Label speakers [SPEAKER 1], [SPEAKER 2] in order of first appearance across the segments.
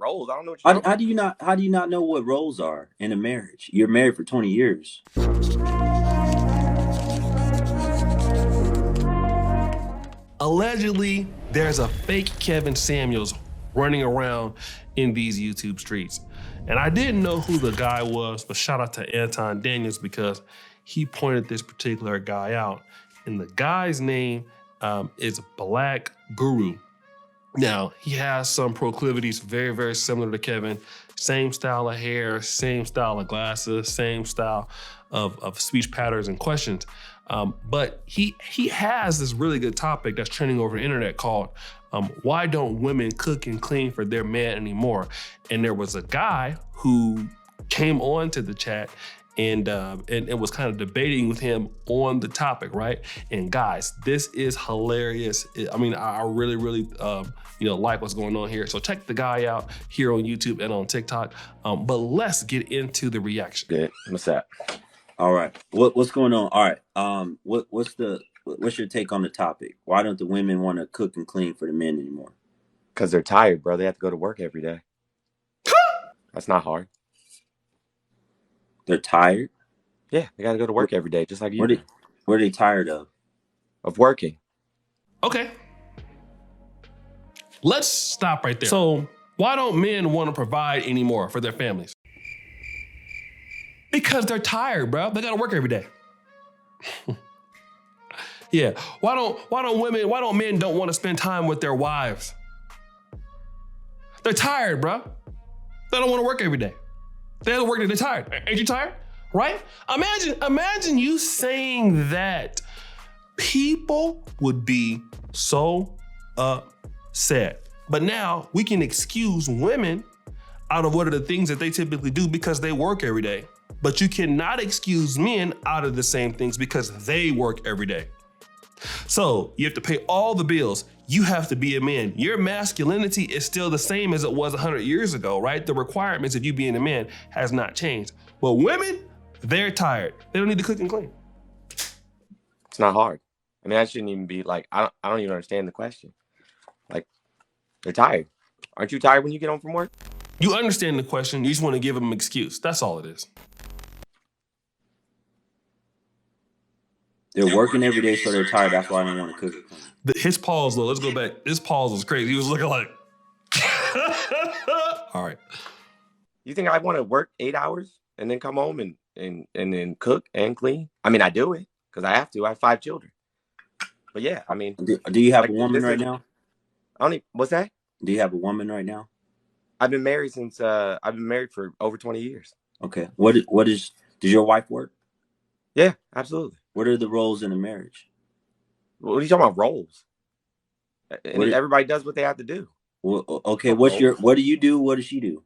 [SPEAKER 1] roles. I don't know what you're talking about.
[SPEAKER 2] How do you not know what roles are in a marriage? You're married for 20 years.
[SPEAKER 3] Allegedly, there's a fake Kevin Samuels running around in these YouTube streets. And I didn't know who the guy was, but shout out to Anton Daniels because he pointed this particular guy out. And the guy's name is Black Guru. Now, he has some proclivities very, very similar to Kevin. Same style of hair, same style of glasses, same style of speech patterns and questions. But he has this really good topic that's trending over the internet called why don't women cook and clean for their man anymore? And there was a guy who came on to the chat and it was kind of debating with him on the topic, right? And guys, this is hilarious. I mean, I really, really, like what's going on here. So check the guy out here on YouTube and on TikTok. But let's get into the reaction.
[SPEAKER 1] Good. What's that?
[SPEAKER 2] All right. What's going on? All right. What's your take on the topic? Why don't the women want to cook and clean for the men anymore?
[SPEAKER 1] Because they're tired, bro. They have to go to work every day. That's not hard.
[SPEAKER 2] They're tired?
[SPEAKER 1] Yeah, they got to go to work every day, just like you.
[SPEAKER 2] What are they tired of?
[SPEAKER 1] Of working.
[SPEAKER 3] Okay. Let's stop right there. So why don't men want to provide anymore for their families? Because they're tired, bro. They gotta work every day. Yeah. Why don't men don't want to spend time with their wives? They're tired, bro. They don't want to work every day. They have to work, they're tired. Ain't you tired? Right? Imagine you saying that. People would be so upset. But now we can excuse women out of what are the things that they typically do because they work every day. But you cannot excuse men out of the same things because they work every day. So you have to pay all the bills. You have to be a man. Your masculinity is still the same as it was 100 years ago, right? The requirements of you being a man has not changed. But women, they're tired. They don't need to cook and clean.
[SPEAKER 1] It's not hard. I mean, I shouldn't even be like, I don't even understand the question. Like, they're tired. Aren't you tired when you get home from work?
[SPEAKER 3] You understand the question. You just want to give them an excuse. That's all it is.
[SPEAKER 2] They're working every day, so they're tired. That's why I don't want to cook and clean.
[SPEAKER 3] His pause, though, let's go back. His pause was crazy. He was looking like, all right.
[SPEAKER 1] You think I want to work 8 hours and then come home and then cook and clean? I mean, I do it because I have to. I have 5 children. But yeah, I mean.
[SPEAKER 2] Do you have a woman right now?
[SPEAKER 1] What's that?
[SPEAKER 2] Do you have a woman right now?
[SPEAKER 1] I've been married for over 20 years.
[SPEAKER 2] Okay. Does your wife work?
[SPEAKER 1] Yeah, absolutely.
[SPEAKER 2] What are the roles in a marriage?
[SPEAKER 1] What are you talking about, roles? Everybody does what they have to do.
[SPEAKER 2] Well, okay, what do you do? What does she do?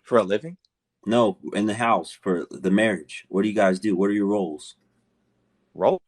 [SPEAKER 1] For a living?
[SPEAKER 2] No, in the house for the marriage. What do you guys do? What are your roles?
[SPEAKER 1] Role?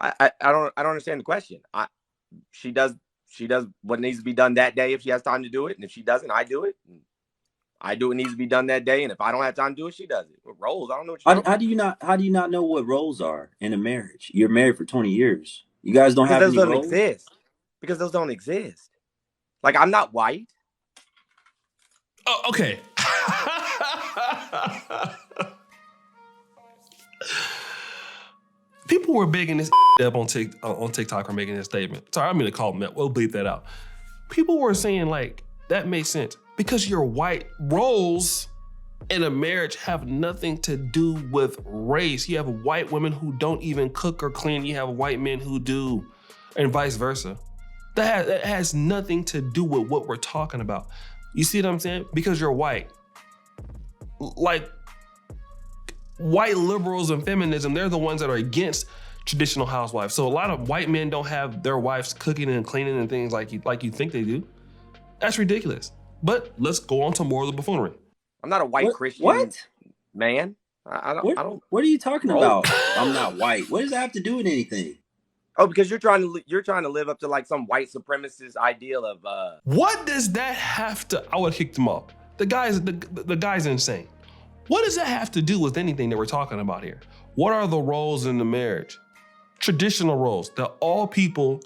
[SPEAKER 1] I don't understand the question. She does what needs to be done that day if she has time to do it, and if she doesn't, I do it. I do what needs to be done that day, and if I don't have time to do it, she does it. What roles? I don't know what you're
[SPEAKER 2] How do you not know what roles are in a marriage? You're married for 20 years. You guys don't have any roles?
[SPEAKER 1] Those don't exist. Because those don't exist. Like, I'm not white.
[SPEAKER 3] Oh, okay. People were bigging this up on TikTok for making this statement. Sorry, I mean to call them. We'll bleep that out. People were saying like, that makes sense. Because your white roles in a marriage have nothing to do with race. You have white women who don't even cook or clean. You have white men who do, and vice versa. That has nothing to do with what we're talking about. You see what I'm saying? Because you're white. Like, white liberals and feminism, they're the ones that are against traditional housewives. So a lot of white men don't have their wives cooking and cleaning and things like you think they do. That's ridiculous. But let's go on to more of the buffoonery.
[SPEAKER 1] I'm not a white Christian man. I don't.
[SPEAKER 2] What are you talking about? I'm not white. What does that have to do with anything?
[SPEAKER 1] Oh, because you're trying to live up to like some white supremacist ideal of.
[SPEAKER 3] What does that have to? I would kick them off. The guy's insane. What does that have to do with anything that we're talking about here? What are the roles in the marriage? Traditional roles that all people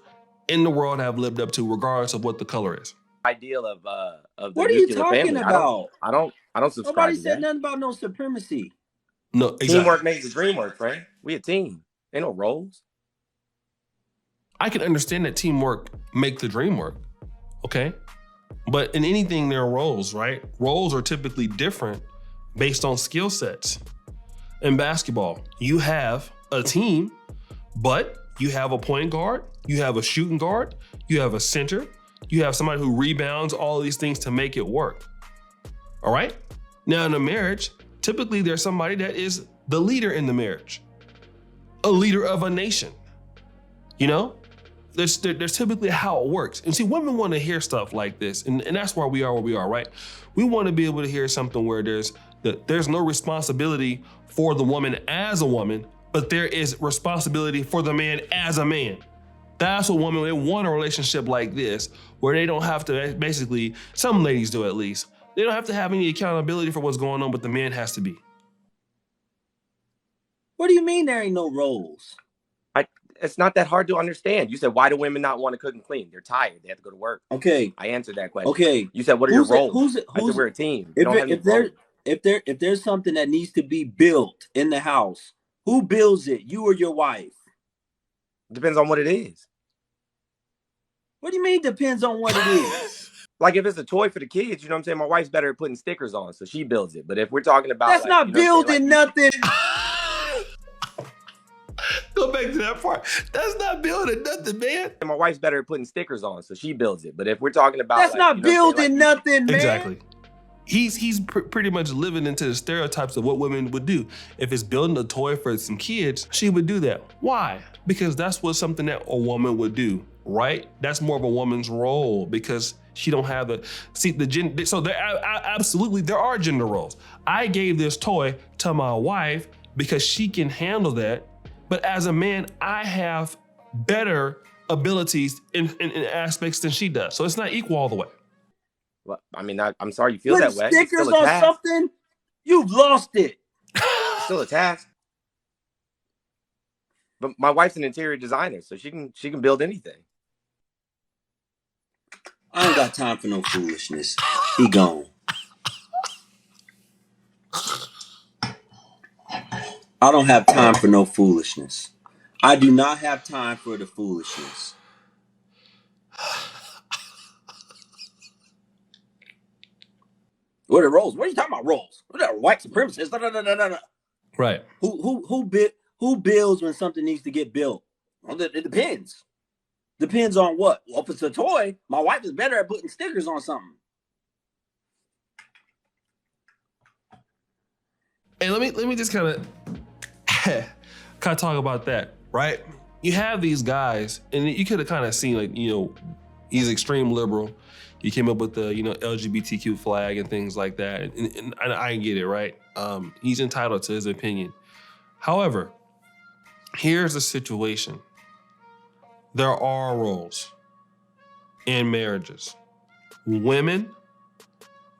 [SPEAKER 3] in the world have lived up to, regardless of what the color is.
[SPEAKER 1] ideal of the
[SPEAKER 2] What are you
[SPEAKER 1] nuclear
[SPEAKER 2] talking
[SPEAKER 1] family.
[SPEAKER 2] about?
[SPEAKER 1] I don't subscribe
[SPEAKER 2] Nobody
[SPEAKER 1] to
[SPEAKER 2] said
[SPEAKER 1] that.
[SPEAKER 2] nothing about no supremacy.
[SPEAKER 3] No, exactly.
[SPEAKER 1] Teamwork makes the dream work, Frank. We a team. Ain't no roles.
[SPEAKER 3] I can understand that teamwork make the dream work, okay? But in anything, there are roles, right? Roles are typically different based on skill sets. In basketball, you have a team, but you have a point guard, you have a shooting guard, you have a center, you have somebody who rebounds, all of these things to make it work, all right? Now in a marriage, typically there's somebody that is the leader in the marriage, a leader of a nation, you know? There's typically how it works. And see, women want to hear stuff like this, and that's why we are where we are, right? We want to be able to hear something where there's no responsibility for the woman as a woman, but there is responsibility for the man as a man. That's what women, they want a relationship like this, where they don't have to basically, some ladies do at least, they don't have to have any accountability for what's going on, but the man has to be.
[SPEAKER 2] What do you mean there ain't no roles?
[SPEAKER 1] It's not that hard to understand. You said, why do women not want to cook and clean? They're tired. They have to go to work.
[SPEAKER 2] Okay.
[SPEAKER 1] I answered that question.
[SPEAKER 2] Okay.
[SPEAKER 1] You said, what are your roles? I said, we're a team.
[SPEAKER 2] If there's something that needs to be built in the house, who builds it? You or your wife?
[SPEAKER 1] Depends on what it is.
[SPEAKER 2] What do you mean depends on what it is?
[SPEAKER 1] Like if it's a toy for the kids, you know what I'm saying? My wife's better at putting stickers on, so she builds it. But if we're talking about
[SPEAKER 2] that's not building nothing.
[SPEAKER 3] Go back to that part. That's not building nothing, man.
[SPEAKER 1] My wife's better at putting stickers on, so she builds it. But if we're talking about
[SPEAKER 2] that's not building nothing, man.
[SPEAKER 3] Exactly. He's pretty much living into the stereotypes of what women would do. If it's building a toy for some kids, she would do that. Why? Because that's what something that a woman would do, right? That's more of a woman's role because she don't have the gender. So there absolutely there are gender roles. I gave this toy to my wife because she can handle that. But as a man, I have better abilities in aspects than she does. So it's not equal all the way.
[SPEAKER 1] Well, I mean, I'm sorry you feel that way.
[SPEAKER 2] Stickers on something, you've lost it.
[SPEAKER 1] It's still a task. But my wife's an interior designer, so she can build anything.
[SPEAKER 2] I ain't got time for no foolishness. He gone. I don't have time for no foolishness. I do not have time for the foolishness. What are roles? What are you talking about roles? What are white supremacists? No.
[SPEAKER 3] Right.
[SPEAKER 2] Who builds when something needs to get built? Well, it depends. Depends on what? Well, if it's a toy, my wife is better at putting stickers on something.
[SPEAKER 3] And let me just kind of talk about that, right? You have these guys, and you could have kind of seen, like, you know, he's extreme liberal. He came up with the, you know, LGBTQ flag and things like that, and I get it, right? He's entitled to his opinion. However, here's the situation. There are roles in marriages. Women,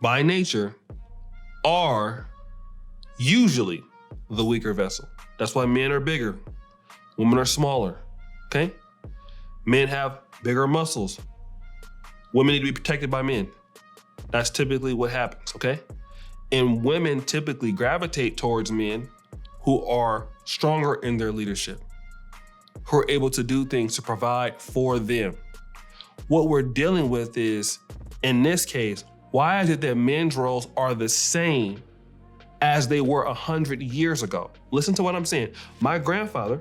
[SPEAKER 3] by nature, are usually the weaker vessel. That's why men are bigger. Women are smaller, okay? Men have bigger muscles. Women need to be protected by men. That's typically what happens, okay? And women typically gravitate towards men who are stronger in their leadership, who are able to do things to provide for them. What we're dealing with is, in this case, why is it that men's roles are the same as they were 100 years ago? Listen to what I'm saying. My grandfather,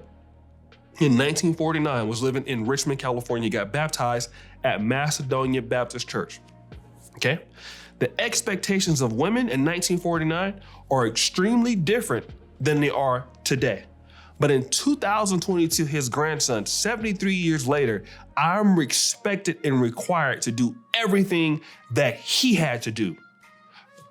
[SPEAKER 3] in 1949, was living in Richmond, California, got baptized at Macedonia Baptist Church, okay? The expectations of women in 1949 are extremely different than they are today. But in 2022, his grandson, 73 years later, I'm expected and required to do everything that he had to do.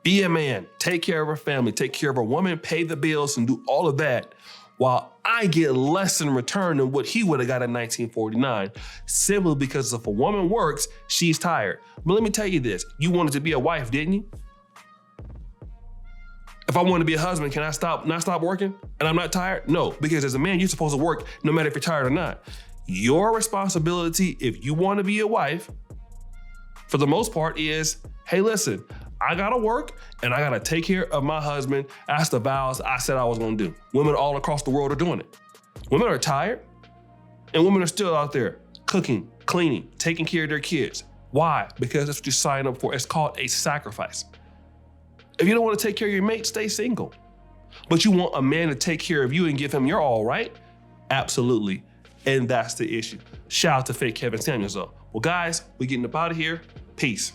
[SPEAKER 3] Be a man, take care of a family, take care of a woman, pay the bills, and do all of that, while I get less in return than what he would have got in 1949, simply because if a woman works, she's tired. But let me tell you this, you wanted to be a wife, didn't you? If I want to be a husband, can I not stop working and I'm not tired? No, because as a man, you're supposed to work no matter if you're tired or not. Your responsibility, if you want to be a wife, for the most part, is, hey, listen, I gotta work and I gotta take care of my husband. That's the vows I said I was gonna do. Women all across the world are doing it. Women are tired, and women are still out there cooking, cleaning, taking care of their kids. Why? Because that's what you sign up for. It's called a sacrifice. If you don't want to take care of your mate, stay single. But you want a man to take care of you and give him your all, right? Absolutely. And that's the issue. Shout out to fake Kevin Samuels though. Well, guys, we're getting up out of here. Peace.